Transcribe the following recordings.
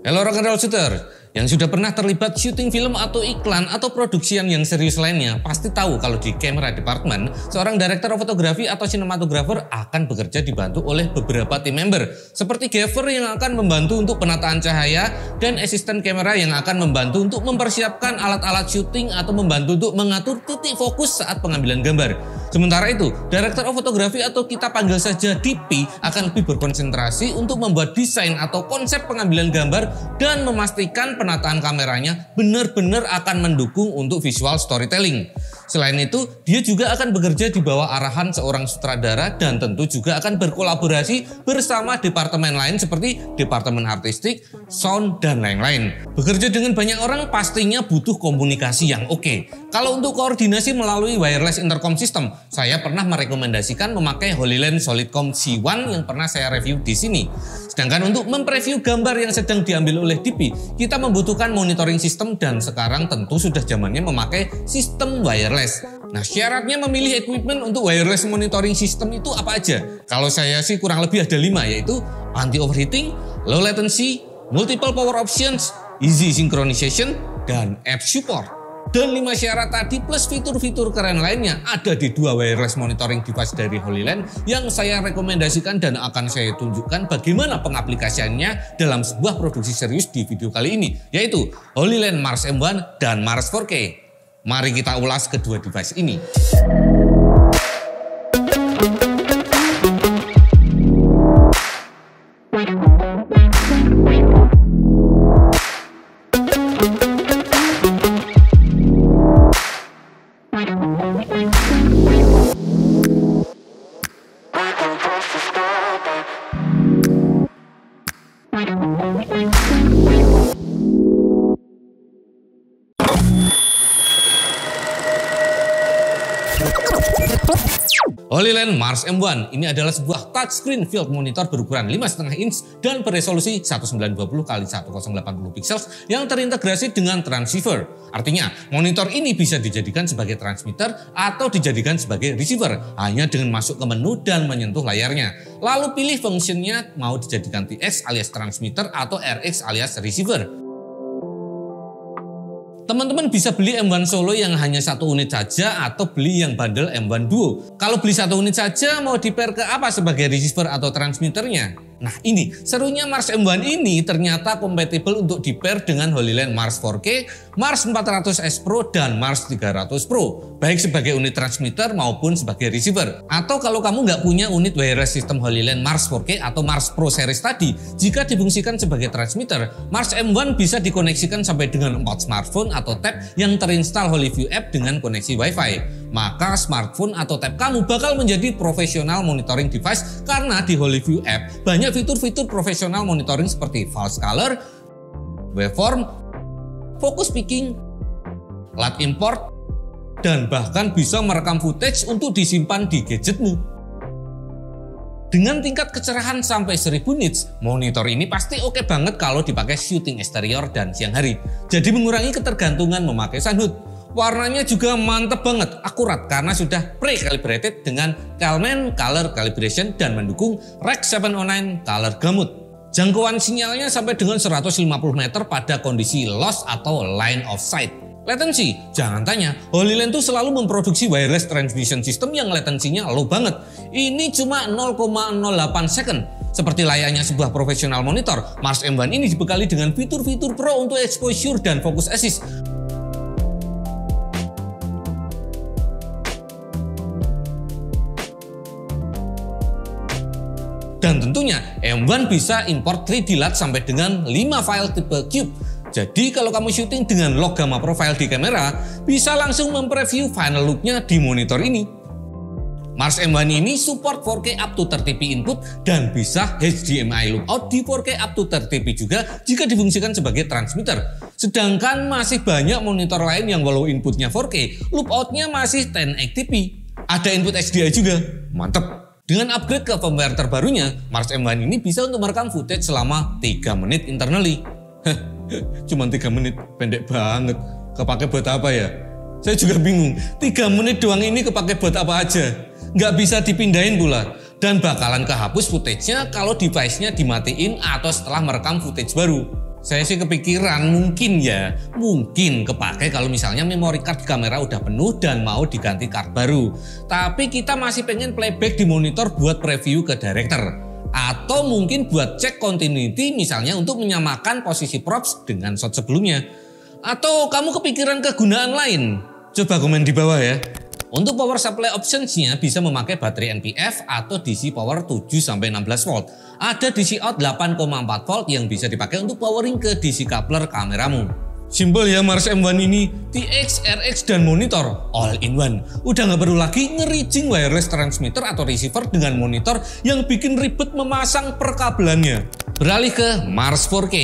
Hello rock'n'roll shooter, yang sudah pernah terlibat syuting film atau iklan atau produksian yang serius lainnya pasti tahu kalau di camera department, seorang director fotografi atau sinematografer akan bekerja dibantu oleh beberapa tim member seperti gaffer yang akan membantu untuk penataan cahaya dan asisten kamera yang akan membantu untuk mempersiapkan alat-alat syuting atau membantu untuk mengatur titik fokus saat pengambilan gambar. Sementara itu, director of photography atau kita panggil saja DP akan lebih berkonsentrasi untuk membuat desain atau konsep pengambilan gambar dan memastikan penataan kameranya benar-benar akan mendukung untuk visual storytelling. Selain itu, dia juga akan bekerja di bawah arahan seorang sutradara dan tentu juga akan berkolaborasi bersama departemen lain seperti departemen artistik, sound, dan lain-lain. Bekerja dengan banyak orang pastinya butuh komunikasi yang oke. Kalau untuk koordinasi melalui wireless intercom system, saya pernah merekomendasikan memakai HoloLens Solidcom C1 yang pernah saya review di sini. Sedangkan untuk mempreview gambar yang sedang diambil oleh DP, kita membutuhkan monitoring system dan sekarang tentu sudah zamannya memakai sistem wireless. Nah, syaratnya memilih equipment untuk wireless monitoring system itu apa aja? Kalau saya sih kurang lebih ada 5, yaitu anti overheating, low latency, multiple power options, easy synchronization, dan app support. Dan 5 syarat tadi plus fitur-fitur keren lainnya ada di 2 wireless monitoring device dari HoloLens yang saya rekomendasikan dan akan saya tunjukkan bagaimana pengaplikasiannya dalam sebuah produksi serius di video kali ini, yaitu HoloLens Mars M1 dan Mars 4K. Mari kita ulas kedua device ini. HoloLens Mars M1 ini adalah sebuah touchscreen field monitor berukuran 5,5 inch dan beresolusi 1920x1080 pixels yang terintegrasi dengan transceiver. Artinya, monitor ini bisa dijadikan sebagai transmitter atau dijadikan sebagai receiver hanya dengan masuk ke menu dan menyentuh layarnya. Lalu pilih fungsinya mau dijadikan TX alias transmitter atau RX alias receiver. Teman-teman bisa beli M1 Solo yang hanya 1 unit saja atau beli yang bundle M1 Duo. Kalau beli 1 unit saja mau di-pair ke apa sebagai receiver atau transmitternya? Nah ini, serunya Mars M1 ini ternyata kompatibel untuk di-pair dengan HoloLens Mars 4K, Mars 400S Pro, dan Mars 300 Pro. Baik sebagai unit transmitter maupun sebagai receiver. Atau kalau kamu nggak punya unit wireless system HoloLens Mars 4K atau Mars Pro series tadi, jika difungsikan sebagai transmitter, Mars M1 bisa dikoneksikan sampai dengan 4 smartphone atau tab yang terinstall HoloView app dengan koneksi Wi-Fi. Maka smartphone atau tab kamu bakal menjadi profesional monitoring device karena di HoloView app banyak fitur-fitur profesional monitoring seperti false color, waveform, focus picking, light import, dan bahkan bisa merekam footage untuk disimpan di gadgetmu. Dengan tingkat kecerahan sampai 1000 nits, monitor ini pasti oke banget kalau dipakai syuting eksterior dan siang hari. Jadi mengurangi ketergantungan memakai sunhood. Warnanya juga mantep banget, akurat karena sudah pre-calibrated dengan Calman Color Calibration dan mendukung Rec 709 Color Gamut. Jangkauan sinyalnya sampai dengan 150 meter pada kondisi lost atau line of sight. Latency, jangan tanya, HoloLens tuh selalu memproduksi wireless transmission system yang latensinya low banget. Ini cuma 0,08 second. Seperti layaknya sebuah profesional monitor, Mars M1 ini dibekali dengan fitur-fitur pro untuk exposure dan focus assist. Dan tentunya M1 bisa import 3D LUT sampai dengan 5 file tipe cube. Jadi kalau kamu syuting dengan log gamma profile di kamera, bisa langsung mempreview final looknya di monitor ini. Mars M1 ini support 4K up to 30p input dan bisa HDMI lookout di 4K up to 30p juga jika difungsikan sebagai transmitter. Sedangkan masih banyak monitor lain yang walau inputnya 4K, lookoutnya masih 1080p. Ada input HDI juga, mantep. Dengan upgrade ke firmware terbarunya, Mars M1 ini bisa untuk merekam footage selama 3 menit internally. Cuma 3 menit, pendek banget. Kepake buat apa ya? Saya juga bingung, 3 menit doang ini kepake buat apa aja? Nggak bisa dipindahin pula. Dan bakalan kehapus footage-nya kalau device-nya dimatiin atau setelah merekam footage baru. Saya sih kepikiran mungkin kepake kalau misalnya memory card kamera udah penuh dan mau diganti card baru. Tapi kita masih pengen playback di monitor buat preview ke director. Atau mungkin buat cek continuity misalnya untuk menyamakan posisi props dengan shot sebelumnya. Atau kamu kepikiran kegunaan lain? Coba komen di bawah ya. Untuk power supply optionsnya bisa memakai baterai NPF atau DC power 7-16 volt. Ada DC out 8,4 volt yang bisa dipakai untuk powering ke DC coupler kameramu. Simpel ya Mars M1 ini, TX, RX dan monitor all in one. Udah nggak perlu lagi ngerijing wireless transmitter atau receiver dengan monitor yang bikin ribet memasang perkabelannya. Beralih ke Mars 4K.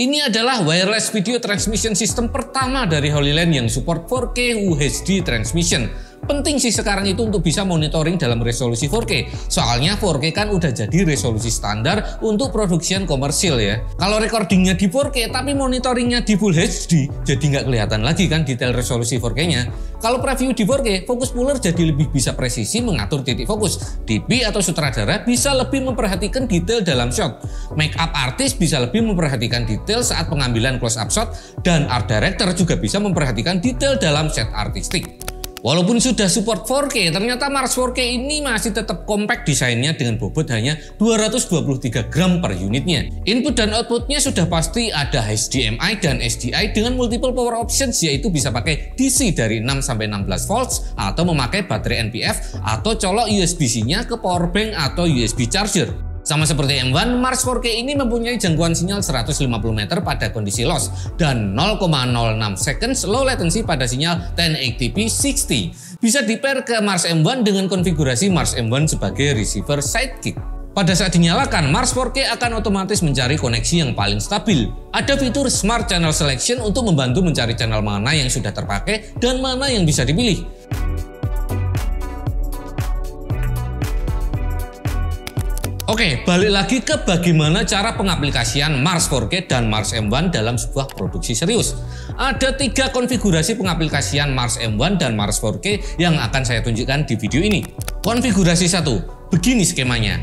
Ini adalah wireless video transmission system pertama dari HoloLens yang support 4K UHD transmission. Penting sih sekarang itu untuk bisa monitoring dalam resolusi 4K. Soalnya 4K kan udah jadi resolusi standar untuk produksian komersil ya. Kalau recordingnya di 4K tapi monitoringnya di Full HD, jadi nggak kelihatan lagi kan detail resolusi 4K-nya. Kalau preview di 4K, fokus puller jadi lebih bisa presisi mengatur titik fokus. DP atau sutradara bisa lebih memperhatikan detail dalam shot. Makeup artist bisa lebih memperhatikan detail saat pengambilan close up shot. Dan art director juga bisa memperhatikan detail dalam set artistik. Walaupun sudah support 4K, ternyata Mars 4K ini masih tetap compact desainnya dengan bobot hanya 223 gram per unitnya. Input dan outputnya sudah pasti ada HDMI dan SDI dengan multiple power options, yaitu bisa pakai DC dari 6-16 volts atau memakai baterai NPF atau colok USB-C-nya ke powerbank atau USB charger. Sama seperti M1, Mars 4K ini mempunyai jangkauan sinyal 150 meter pada kondisi loss dan 0,06 seconds low latency pada sinyal 1080p 60. Bisa di-pair ke Mars M1 dengan konfigurasi Mars M1 sebagai receiver sidekick. Pada saat dinyalakan, Mars 4K akan otomatis mencari koneksi yang paling stabil. Ada fitur Smart Channel Selection untuk membantu mencari channel mana yang sudah terpakai dan mana yang bisa dipilih. Oke, balik lagi ke bagaimana cara pengaplikasian Mars 4K dan Mars M1 dalam sebuah produksi serius. Ada 3 konfigurasi pengaplikasian Mars M1 dan Mars 4K yang akan saya tunjukkan di video ini. Konfigurasi 1, begini skemanya.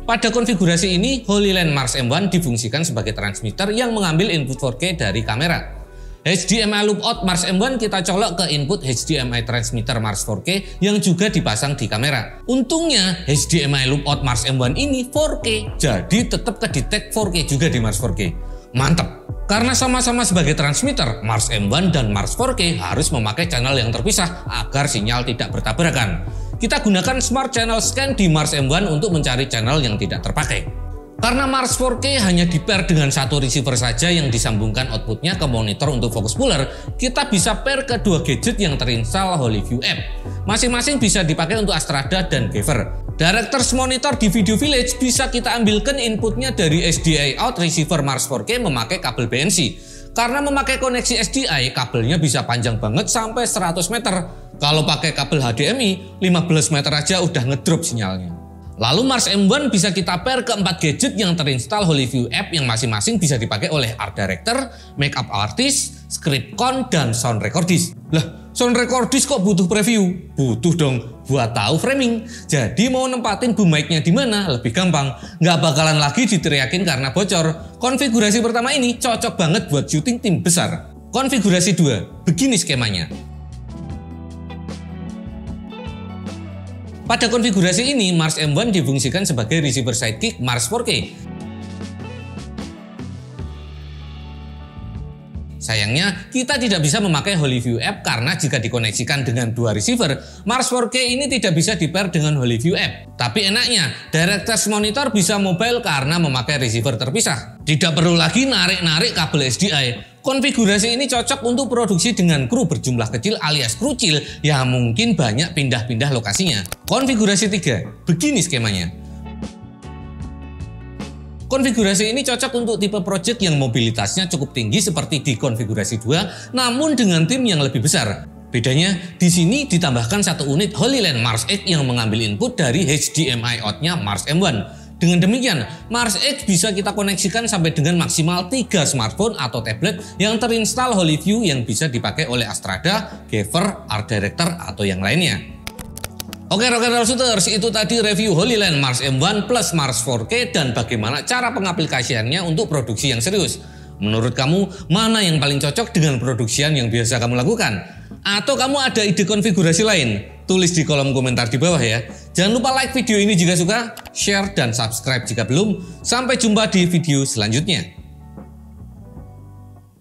Pada konfigurasi ini, HoloLens Mars M1 difungsikan sebagai transmitter yang mengambil input 4K dari kamera. HDMI loop out Mars M1 kita colok ke input HDMI transmitter Mars 4K yang juga dipasang di kamera. Untungnya HDMI loop out Mars M1 ini 4K, jadi tetap kedetek 4K juga di Mars 4K. Mantap! Karena sama-sama sebagai transmitter, Mars M1 dan Mars 4K harus memakai channel yang terpisah agar sinyal tidak bertabrakan. Kita gunakan Smart Channel Scan di Mars M1 untuk mencari channel yang tidak terpakai. Karena Mars 4K hanya di-pair dengan satu receiver saja yang disambungkan outputnya ke monitor untuk fokus puller, kita bisa pair ke 2 gadget yang terinstall HoloView app. Masing-masing bisa dipakai untuk Astrada dan Gever. Director's Monitor di Video Village bisa kita ambilkan inputnya dari SDI out receiver Mars 4K memakai kabel BNC. Karena memakai koneksi SDI, kabelnya bisa panjang banget sampai 100 meter. Kalau pakai kabel HDMI, 15 meter aja udah ngedrop sinyalnya. Lalu Mars M1 bisa kita pair ke 4 gadget yang terinstall HoloView app yang masing-masing bisa dipakai oleh art director, makeup artist, script con, dan sound recordist. Lah, sound recordist kok butuh preview? Butuh dong, buat tahu framing. Jadi mau nempatin boom mic-nya di mana lebih gampang. Nggak bakalan lagi diteriakin karena bocor. Konfigurasi pertama ini cocok banget buat syuting tim besar. Konfigurasi 2, begini skemanya. Pada konfigurasi ini, Mars M1 difungsikan sebagai receiver sidekick Mars 4K. Sayangnya, kita tidak bisa memakai HoloView app karena jika dikoneksikan dengan 2 receiver, Mars 4K ini tidak bisa di-pair dengan HoloView app. Tapi enaknya, Director's Monitor bisa mobile karena memakai receiver terpisah. Tidak perlu lagi narik-narik kabel SDI. Konfigurasi ini cocok untuk produksi dengan kru berjumlah kecil alias krucil yang mungkin banyak pindah-pindah lokasinya. Konfigurasi 3, begini skemanya. Konfigurasi ini cocok untuk tipe project yang mobilitasnya cukup tinggi seperti di konfigurasi 2, namun dengan tim yang lebih besar. Bedanya, di sini ditambahkan satu unit HoloLens Mars X yang mengambil input dari HDMI out-nya Mars M1. Dengan demikian, Mars X bisa kita koneksikan sampai dengan maksimal 3 smartphone atau tablet yang terinstall HoloView yang bisa dipakai oleh Astrada, Gever, Art Director, atau yang lainnya. Oke Rocket Shooters, itu tadi review HoloLens Mars M1 plus Mars 4K dan bagaimana cara pengaplikasiannya untuk produksi yang serius. Menurut kamu, mana yang paling cocok dengan produksian yang biasa kamu lakukan? Atau kamu ada ide konfigurasi lain? Tulis di kolom komentar di bawah ya. Jangan lupa like video ini jika suka, share dan subscribe jika belum. Sampai jumpa di video selanjutnya.